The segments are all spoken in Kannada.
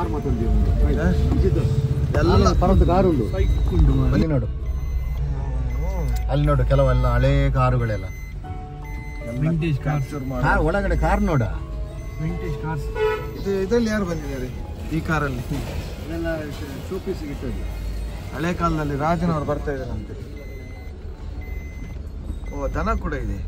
ಕಾರ್ ಮಾತೊಂದು ಎಲ್ಲ ಪರದ್ದು ಕಾರು ಉಂಟು ಅಲ್ಲಿ ನೋಡು, ಅಲ್ಲಿ ನೋಡು ಕೆಲವೆಲ್ಲ ಹಳೇ ಕಾರುಗಳೆಲ್ಲ ವಿಂಟೇಜ್ ಕಾರ್ಸ್. ಕಾರ್ ಒಳಗಡೆ ಕಾರ್ ನೋಡ, ವಿಂಟೇಜ್ ಕಾರ್ಸ್. ಇದರಲ್ಲಿ ಯಾರು ಬಂದಿದ್ದಾರೆ ಈ ಕಾರಲ್ಲಿ? ಇದೆಲ್ಲ ಶೋಪೀಸ್ ಇಟ್ಟದ್ದು. ಹಳೆ ಕಾಲದಲ್ಲಿ ರಾಜನವರು ಬರ್ತಾ ಇದ್ದಾರಂತೆ. ಓ, ದನ ಕೂಡ ಇದೆ.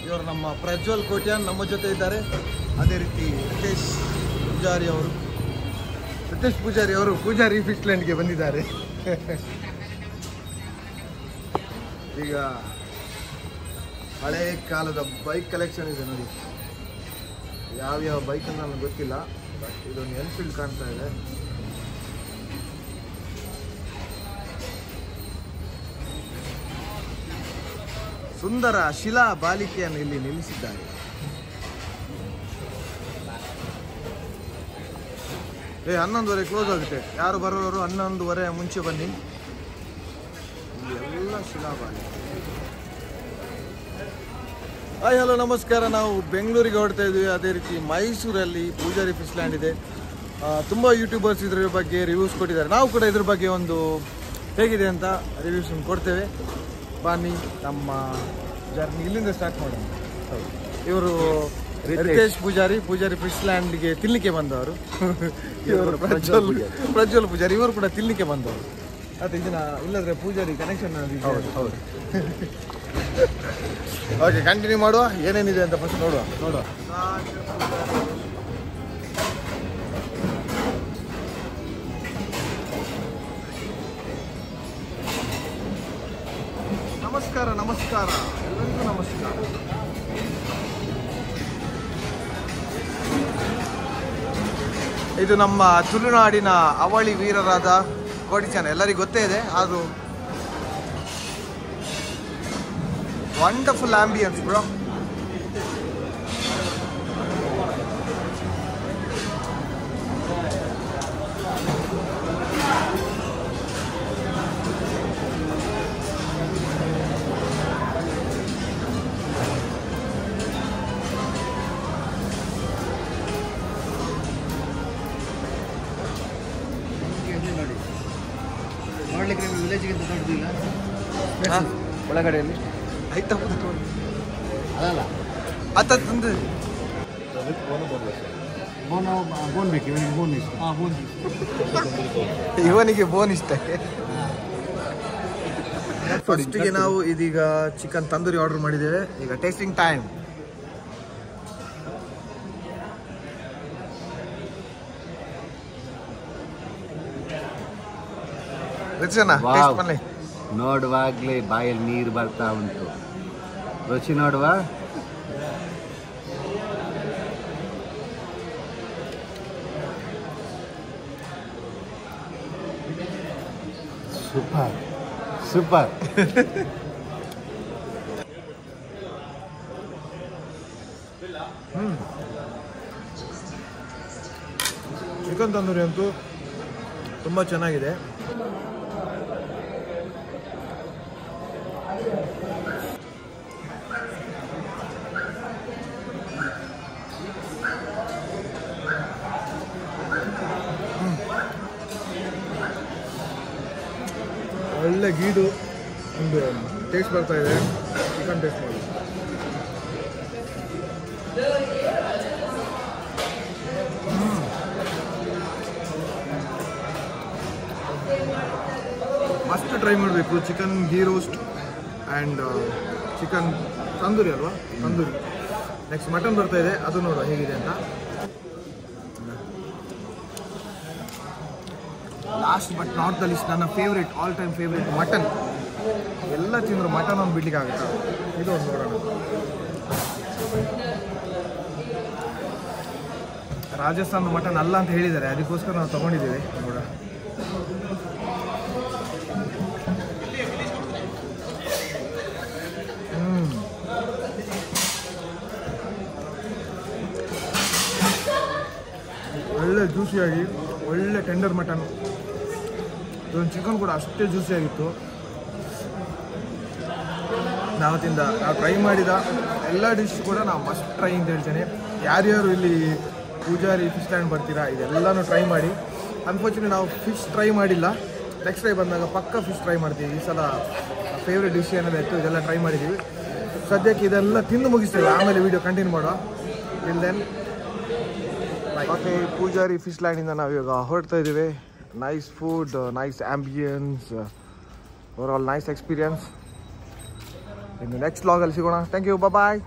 ಇವರು ನಮ್ಮ ಪ್ರಜ್ವಲ್ ಕೋಟ್ಯಾನ್ ನಮ್ಮ ಜೊತೆ ಇದ್ದಾರೆ. ಅದೇ ರೀತಿ ರಿತೇಶ್ ಪೂಜಾರಿ ಅವರು ಪೂಜಾರಿ ಫಿಶ್ಲ್ಯಾಂಡ್ಗೆ ಬಂದಿದ್ದಾರೆ. ಈಗ ಹಳೆ ಕಾಲದ ಬೈಕ್ ಕಲೆಕ್ಷನ್ ಇದೆ ನೋಡಿ. ಯಾವ್ಯಾವ ಬೈಕ್ ಅಂತ ನನಗೆ ಗೊತ್ತಿಲ್ಲ, ಬಟ್ ಇದೊಂದು ಎನ್ಫೀಲ್ಡ್ ಕಾಣ್ತಾ ಇದೆ. ಸುಂದರ ಶಿಲಾ ಬಾಲಿಕೆಯನ್ನು ಇಲ್ಲಿ ನಿಲ್ಲಿಸಿದ್ದಾರೆ. 11:30 ಕ್ಲೋಸ್ ಆಗುತ್ತೆ. ಯಾರು ಬರೋರು 11:30 ಮುಂಚೆ ಬನ್ನಿ. ಇಲ್ಲಿ ಎಲ್ಲ ಶಿಲಾ ಬಾಲಿಕೆ. ಹಾಯ್ ಹಲೋ ನಮಸ್ಕಾರ. ನಾವು ಬೆಂಗಳೂರಿಗೆ ಹೊರಡ್ತಾ ಇದ್ವಿ. ಅದೇ ರೀತಿ ಮೈಸೂರಲ್ಲಿ ಪೂಜಾರಿ ಫಿಶ್ಲ್ಯಾಂಡ್ ಇದೆ. ತುಂಬ ಯೂಟ್ಯೂಬರ್ಸ್ ಇದ್ರ ಬಗ್ಗೆ ರಿವ್ಯೂಸ್ ಕೊಟ್ಟಿದ್ದಾರೆ. ನಾವು ಕೂಡ ಇದ್ರ ಬಗ್ಗೆ ಒಂದು ಹೇಗಿದೆ ಅಂತ ರಿವ್ಯೂಸ್ ಕೊಡ್ತೇವೆ. ಬನ್ನಿ, ನಮ್ಮ ಜರ್ನಿ ಇಲ್ಲಿಂದ ಸ್ಟಾರ್ಟ್ ಮಾಡೋಣ. ಇವರು ರಿತೇಶ್ ಪೂಜಾರಿ ಫಿಶ್ಲ್ಯಾಂಡ್ಗೆ ತಿನ್ಲಿಕ್ಕೆ ಬಂದವರು. ಇವರು ಪ್ರಜ್ವಲ್ ಪೂಜಾರಿ, ಇವರು ಕೂಡ ತಿನ್ಲಿಕ್ಕೆ ಬಂದವರು. ಅದೇ ಇದನ್ನ ಇಲ್ಲದ್ರೆ ಪೂಜಾರಿ ಕನೆಕ್ಷನ್. ಹೌದು. ಓಕೆ, ಕಂಟಿನ್ಯೂ ಮಾಡುವ. ಏನೇನಿದೆ ಅಂತ ಫಸ್ಟ್ ನೋಡುವ. ನಮಸ್ಕಾರ ಎಲ್ಲರಿಗೂ ನಮಸ್ಕಾರ. ಇದು ನಮ್ಮ ತುಳುನಾಡಿನ ಅವಳಿ ವೀರರಾದ ಕೋಡಿಚಾನ, ಎಲ್ಲರಿಗೂ ಗೊತ್ತೇ ಇದೆ. ಅದು ವಂಡರ್ಫುಲ್ ಆಂಬಿಯನ್ಸ್ ಬ್ರೋ. ನೋಡ್ಲಿಕ್ಕೆ ನಿಮ್ಮ ವಿಲೇಜ್ಗಿಂತ ದೊಡ್ಡದಿಲ್ಲ ಒಳಗಡೆಯಲ್ಲಿ ಆಯ್ತಾ? ಅದಲ್ಲ ಅತ್ತಂದು ಬೋನ್ ಬೇಕು ಇವನಿಗೆ. ಬೋನ್ ಇಷ್ಟ. ಇವನಿಗೆ ಬೋನ್ ಇಷ್ಟ. ಫಸ್ಟಿಗೆ ನಾವು ಇದೀಗ ಚಿಕನ್ ತಂದೂರಿ ಆರ್ಡರ್ ಮಾಡಿದ್ದೇವೆ. ಈಗ ಟೇಸ್ಟಿಂಗ್ ಟೈಮ್. ನೋಡುವಾಗ್ಲೇ ಬಾಯಲ್ಲಿ ನೀರು ಬರ್ತಾ ಉಂಟು. ರುಚಿ ನೋಡುವ. Super super. ಚಿಕನ್ ತಂದೂರಿ ಅಂತೂ ತುಂಬ ಚೆನ್ನಾಗಿದೆ. ಒಳ್ಳೆ ಗೀಡು ಒಂದು ಟೇಸ್ಟ್ ಬರ್ತಾ ಇದೆ. ಚಿಕನ್ ಟೇಸ್ಟ್ ಮಾಡಿ. ಮಸ್ಟ್ ಟ್ರೈ ಮಾಡಬೇಕು chicken ghee roast and chicken tandoori ಅಲ್ವಾ, ತಂದೂರಿ. ನೆಕ್ಸ್ಟ್ ಮಟನ್ ಬರ್ತಾ ಇದೆ, ಅದು ನೋಡುವ ಹೇಗಿದೆ ಅಂತ. Last but not the least, ನನ್ನ favourite, all time favourite mutton. ಎಲ್ಲ ತಿಂದರು ಮಟನ್ ಒಂದು ಬಿಡ್ಲಿಕ್ಕೆ ಆಗುತ್ತಾ, ಇದು ಒಂದು ನೋಡೋಣ. ರಾಜಸ್ಥಾನದ ಮಟನ್ ಅಲ್ಲ ಅಂತ ಹೇಳಿದ್ದಾರೆ, ಅದಕ್ಕೋಸ್ಕರ ನಾವು ತೊಗೊಂಡಿದ್ದೀವಿ. ನೋಡ, ಒಳ್ಳೆ ಜ್ಯೂಸಿಯಾಗಿ ಒಳ್ಳೆ ಟೆಂಡರ್ ಮಟನ್. ಇದೊಂದು ಚಿಕನ್ ಕೂಡ ಅಷ್ಟೇ ಜ್ಯೂಸಿಯಾಗಿತ್ತು. ನಾವು ಟ್ರೈ ಮಾಡಿದ ಎಲ್ಲ ಡಿಶ್ ಕೂಡ ನಾವು ಮಸ್ಟ್ ಟ್ರೈ ಅಂತ ಹೇಳ್ತೇನೆ. ಯಾರ್ಯಾರು ಇಲ್ಲಿ ಪೂಜಾರಿ ಫಿಶ್ ಲ್ಯಾಂಡ್ ಬರ್ತೀರಾ ಇದೆಲ್ಲನೂ ಟ್ರೈ ಮಾಡಿ. ಅನ್ಫಾರ್ಚುನೇಟ್ ನಾವು ಫಿಶ್ ಟ್ರೈ ಮಾಡಿಲ್ಲ, ನೆಕ್ಸ್ಟ್ ಟೈಮ್ ಬಂದಾಗ ಪಕ್ಕ ಫಿಶ್ ಟ್ರೈ ಮಾಡ್ತೀವಿ. ಈ ಸಲ ಫೇವ್ರೆಟ್ ಡಿಶ್ ಏನೆಲ್ಲ ಇತ್ತು ಇದೆಲ್ಲ ಟ್ರೈ ಮಾಡಿದ್ದೀವಿ. ಸದ್ಯಕ್ಕೆ ಇದೆಲ್ಲ ತಿಂದು ಮುಗಿಸ್ತೇವೆ, ಆಮೇಲೆ ವಿಡಿಯೋ ಕಂಟಿನ್ಯೂ ಮಾಡುವ. Till then okay, Poojari fish ಲ್ಯಾಂಡಿಂದ ನಾವು ಇವಾಗ ಹೊರಡ್ತಾ ಇದ್ದೀವಿ. Nice food, nice ambience, over all nice experience. ಇನ್ನು ನೆಕ್ಸ್ಟ್ ವ್ಲಾಗಲ್ಲಿ ಸಿಗೋಣ. Thank you, bye.